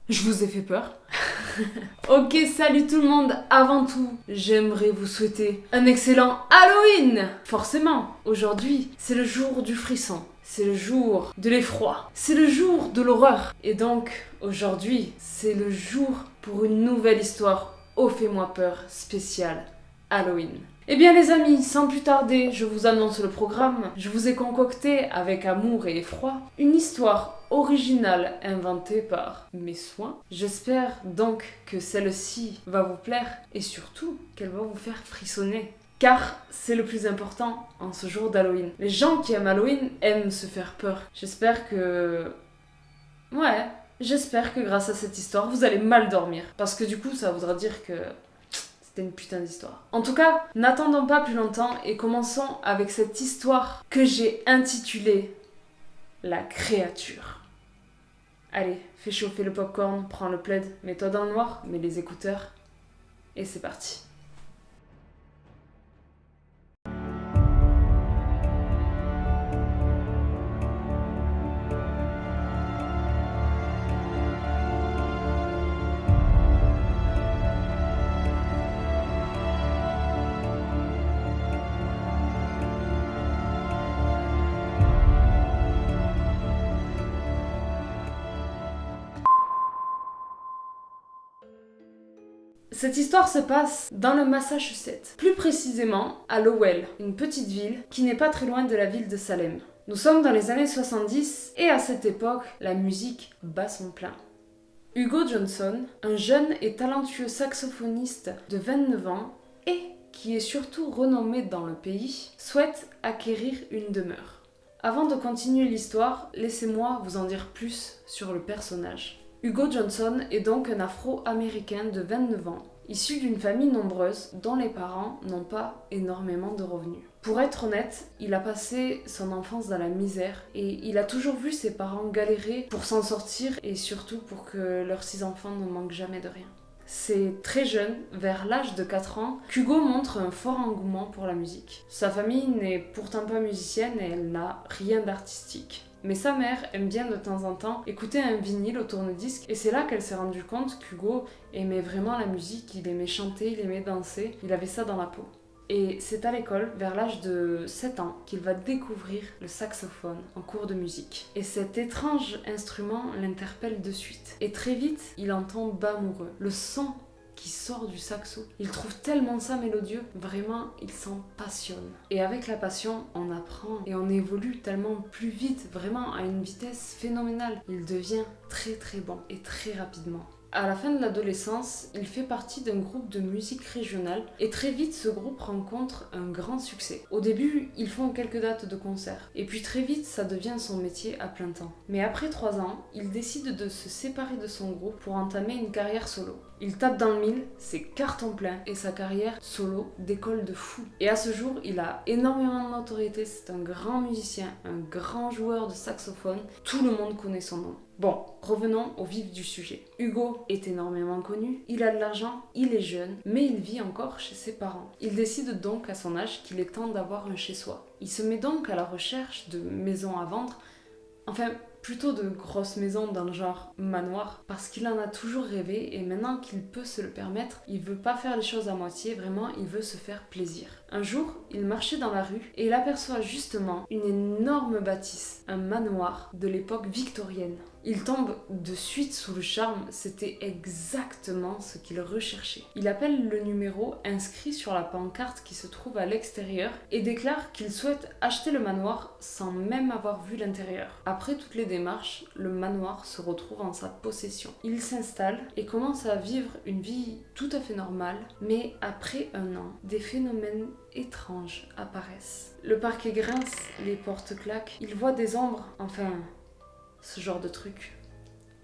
Je vous ai fait peur. Ok, salut tout le monde. Avant tout, j'aimerais vous souhaiter un excellent Halloween. Forcément, aujourd'hui, c'est le jour du frisson. C'est le jour de l'effroi. C'est le jour de l'horreur. Et donc, aujourd'hui, c'est le jour pour une nouvelle histoire au Fais-moi peur spécial Halloween. Eh bien les amis, sans plus tarder, je vous annonce le programme. Je vous ai concocté, avec amour et effroi, une histoire originale inventée par mes soins. J'espère donc que celle-ci va vous plaire et surtout qu'elle va vous faire frissonner. Car c'est le plus important en ce jour d'Halloween. Les gens qui aiment Halloween aiment se faire peur. J'espère que grâce à cette histoire, vous allez mal dormir. Parce que du coup, ça voudra dire que c'était une putain d'histoire. En tout cas, n'attendons pas plus longtemps et commençons avec cette histoire que j'ai intitulée La créature. Allez, fais chauffer le popcorn, prends le plaid, mets-toi dans le noir, mets les écouteurs et c'est parti. Cette histoire se passe dans le Massachusetts, plus précisément à Lowell, une petite ville qui n'est pas très loin de la ville de Salem. Nous sommes dans les années 70 et à cette époque, la musique bat son plein. Hugo Johnson, un jeune et talentueux saxophoniste de 29 ans et qui est surtout renommé dans le pays, souhaite acquérir une demeure. Avant de continuer l'histoire, laissez-moi vous en dire plus sur le personnage. Hugo Johnson est donc un Afro-Américain de 29 ans, issu d'une famille nombreuse dont les parents n'ont pas énormément de revenus. Pour être honnête, il a passé son enfance dans la misère et il a toujours vu ses parents galérer pour s'en sortir et surtout pour que leurs 6 enfants ne manquent jamais de rien. C'est très jeune, vers l'âge de 4 ans, qu'Hugo montre un fort engouement pour la musique. Sa famille n'est pourtant pas musicienne et elle n'a rien d'artistique. Mais sa mère aime bien de temps en temps écouter un vinyle au tourne-disque et c'est là qu'elle s'est rendue compte qu'Hugo aimait vraiment la musique, il aimait chanter, il aimait danser, il avait ça dans la peau. Et c'est à l'école, vers l'âge de 7 ans, qu'il va découvrir le saxophone en cours de musique. Et cet étrange instrument l'interpelle de suite. Et très vite, il en tombe amoureux. Le son qui sort du saxo, il trouve tellement ça mélodieux, vraiment il s'en passionne. Et avec la passion, on apprend et on évolue tellement plus vite, vraiment à une vitesse phénoménale. Il devient très très bon et très rapidement. À la fin de l'adolescence, il fait partie d'un groupe de musique régionale et très vite ce groupe rencontre un grand succès. Au début, ils font quelques dates de concerts et puis très vite ça devient son métier à plein temps. Mais après 3 ans, il décide de se séparer de son groupe pour entamer une carrière solo. Il tape dans le mille, c'est carton plein et sa carrière solo décolle de fou. Et à ce jour, il a énormément de notoriété, c'est un grand musicien, un grand joueur de saxophone, tout le monde connaît son nom. Bon, revenons au vif du sujet. Hugo est énormément connu, il a de l'argent, il est jeune, mais il vit encore chez ses parents. Il décide donc à son âge qu'il est temps d'avoir un chez-soi. Il se met donc à la recherche de maisons à vendre, enfin plutôt de grosses maisons dans le genre manoir, parce qu'il en a toujours rêvé et maintenant qu'il peut se le permettre, il veut pas faire les choses à moitié, vraiment il veut se faire plaisir. Un jour, il marchait dans la rue et il aperçoit justement une énorme bâtisse, un manoir de l'époque victorienne. Il tombe de suite sous le charme, c'était exactement ce qu'il recherchait. Il appelle le numéro inscrit sur la pancarte qui se trouve à l'extérieur et déclare qu'il souhaite acheter le manoir sans même avoir vu l'intérieur. Après toutes les démarches, le manoir se retrouve en sa possession. Il s'installe et commence à vivre une vie tout à fait normale, mais après un an, des phénomènes étranges apparaissent. Le parquet grince, les portes claquent, il voit des ombres, enfin, ce genre de truc,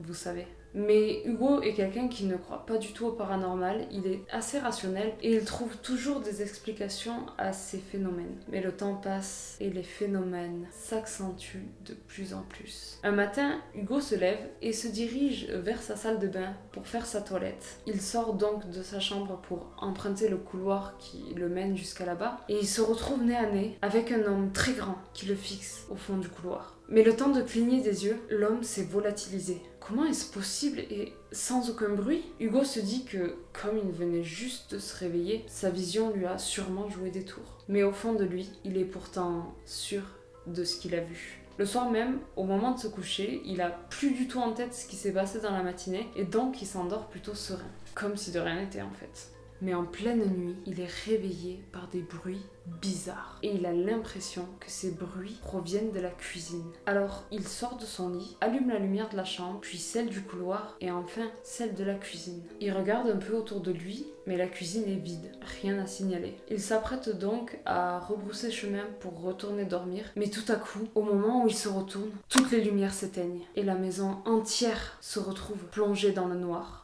vous savez. Mais Hugo est quelqu'un qui ne croit pas du tout au paranormal, il est assez rationnel et il trouve toujours des explications à ces phénomènes. Mais le temps passe et les phénomènes s'accentuent de plus en plus. Un matin, Hugo se lève et se dirige vers sa salle de bain pour faire sa toilette. Il sort donc de sa chambre pour emprunter le couloir qui le mène jusqu'à là-bas et il se retrouve nez à nez avec un homme très grand qui le fixe au fond du couloir. Mais le temps de cligner des yeux, l'homme s'est volatilisé. Comment est-ce possible et sans aucun bruit? Hugo se dit que, comme il venait juste de se réveiller, sa vision lui a sûrement joué des tours. Mais au fond de lui, il est pourtant sûr de ce qu'il a vu. Le soir même, au moment de se coucher, il a plus du tout en tête ce qui s'est passé dans la matinée et donc il s'endort plutôt serein, comme si de rien n'était en fait. Mais en pleine nuit, il est réveillé par des bruits bizarres. Et il a l'impression que ces bruits proviennent de la cuisine. Alors, il sort de son lit, allume la lumière de la chambre, puis celle du couloir, et enfin celle de la cuisine. Il regarde un peu autour de lui, mais la cuisine est vide, rien à signaler. Il s'apprête donc à rebrousser chemin pour retourner dormir, mais tout à coup, au moment où il se retourne, toutes les lumières s'éteignent, et la maison entière se retrouve plongée dans le noir.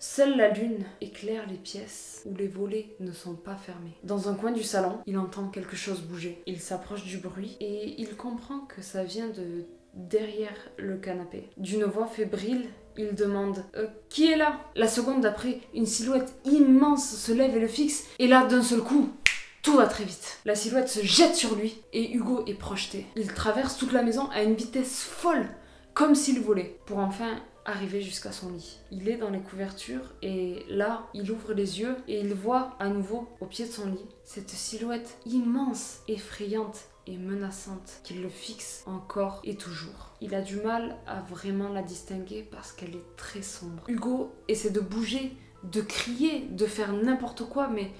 Seule la lune éclaire les pièces où les volets ne sont pas fermés. Dans un coin du salon, il entend quelque chose bouger. Il s'approche du bruit et il comprend que ça vient de derrière le canapé. D'une voix fébrile, il demande « Qui est là ?» La seconde d'après, une silhouette immense se lève et le fixe. Et là, d'un seul coup, tout va très vite. La silhouette se jette sur lui et Hugo est projeté. Il traverse toute la maison à une vitesse folle, comme s'il volait, pour enfin arrivé jusqu'à son lit. Il est dans les couvertures et là, il ouvre les yeux et il voit à nouveau, au pied de son lit, cette silhouette immense, effrayante et menaçante qui le fixe encore et toujours. Il a du mal à vraiment la distinguer parce qu'elle est très sombre. Hugo essaie de bouger, de crier, de faire n'importe quoi, mais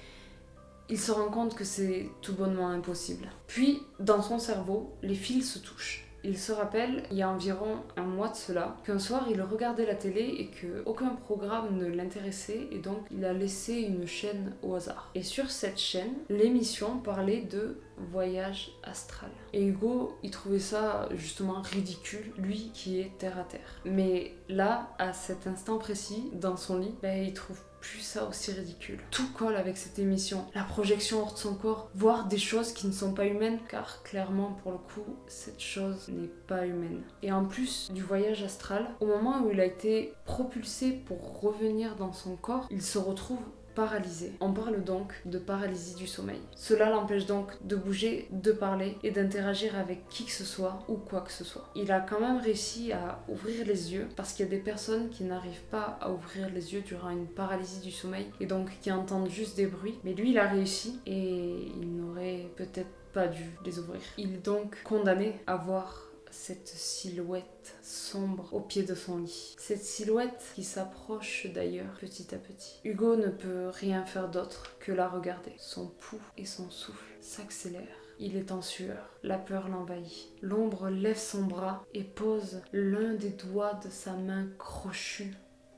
il se rend compte que c'est tout bonnement impossible. Puis, dans son cerveau, les fils se touchent. Il se rappelle, il y a environ un mois de cela, qu'un soir il regardait la télé et qu'aucun programme ne l'intéressait et donc il a laissé une chaîne au hasard. Et sur cette chaîne, l'émission parlait de voyage astral. Et Hugo, il trouvait ça justement ridicule, lui qui est terre à terre. Mais là, à cet instant précis, dans son lit, il trouve plus ça aussi ridicule. Tout colle avec cette émission. La projection hors de son corps, voir des choses qui ne sont pas humaines, car clairement pour le coup, cette chose n'est pas humaine. Et en plus du voyage astral, au moment où il a été propulsé pour revenir dans son corps, il se retrouve paralysé. On parle donc de paralysie du sommeil. Cela l'empêche donc de bouger, de parler et d'interagir avec qui que ce soit ou quoi que ce soit. Il a quand même réussi à ouvrir les yeux parce qu'il y a des personnes qui n'arrivent pas à ouvrir les yeux durant une paralysie du sommeil et donc qui entendent juste des bruits. Mais lui, il a réussi et il n'aurait peut-être pas dû les ouvrir. Il est donc condamné à voir cette silhouette sombre au pied de son lit. Cette silhouette qui s'approche d'ailleurs petit à petit. Hugo ne peut rien faire d'autre que la regarder. Son pouls et son souffle s'accélèrent. Il est en sueur. La peur l'envahit. L'ombre lève son bras et pose l'un des doigts de sa main crochue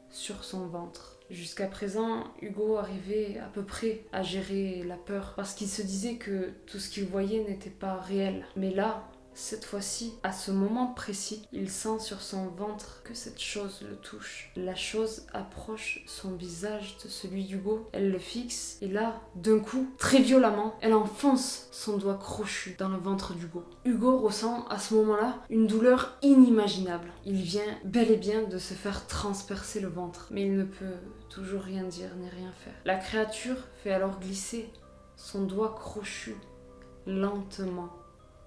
sur son ventre. Jusqu'à présent, Hugo arrivait à peu près à gérer la peur parce qu'il se disait que tout ce qu'il voyait n'était pas réel. Mais là, cette fois-ci, à ce moment précis, il sent sur son ventre que cette chose le touche. La chose approche son visage de celui d'Hugo, elle le fixe et là, d'un coup, très violemment, elle enfonce son doigt crochu dans le ventre d'Hugo. Hugo ressent à ce moment-là une douleur inimaginable. Il vient bel et bien de se faire transpercer le ventre, mais il ne peut toujours rien dire ni rien faire. La créature fait alors glisser son doigt crochu lentement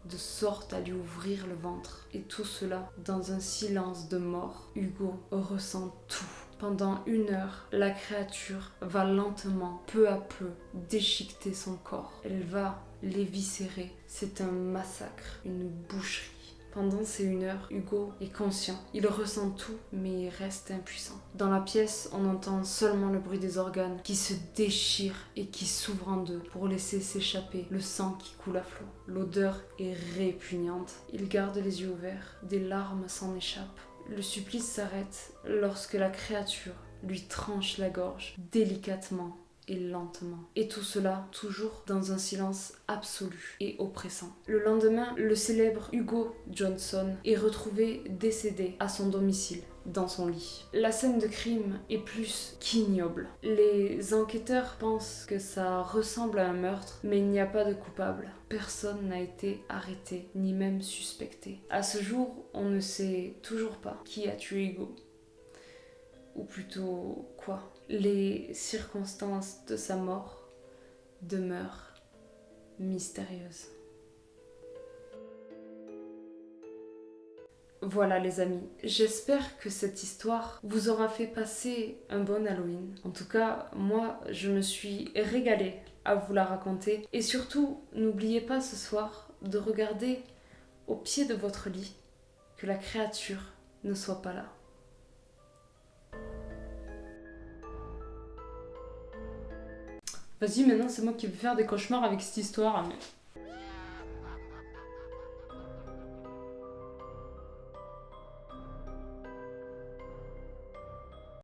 de sorte à lui ouvrir le ventre. Et tout cela dans un silence de mort. Hugo ressent tout. Pendant 1 heure, la créature va lentement, peu à peu, déchiqueter son corps. Elle va l'éviscérer. C'est un massacre, une boucherie. Pendant ces 1 heure, Hugo est conscient. Il ressent tout, mais il reste impuissant. Dans la pièce, on entend seulement le bruit des organes qui se déchirent et qui s'ouvrent en deux pour laisser s'échapper le sang qui coule à flot. L'odeur est répugnante. Il garde les yeux ouverts. Des larmes s'en échappent. Le supplice s'arrête lorsque la créature lui tranche la gorge délicatement et lentement. Et tout cela toujours dans un silence absolu et oppressant. Le lendemain, le célèbre Hugo Johnson est retrouvé décédé à son domicile, dans son lit. La scène de crime est plus qu'ignoble. Les enquêteurs pensent que ça ressemble à un meurtre, mais il n'y a pas de coupable. Personne n'a été arrêté, ni même suspecté. À ce jour, on ne sait toujours pas qui a tué Hugo. Ou plutôt quoi. Les circonstances de sa mort demeurent mystérieuses. Voilà les amis, j'espère que cette histoire vous aura fait passer un bon Halloween. En tout cas, moi, je me suis régalée à vous la raconter. Et surtout, n'oubliez pas ce soir de regarder au pied de votre lit, que la créature ne soit pas là. Vas-y, maintenant c'est moi qui vais faire des cauchemars avec cette histoire.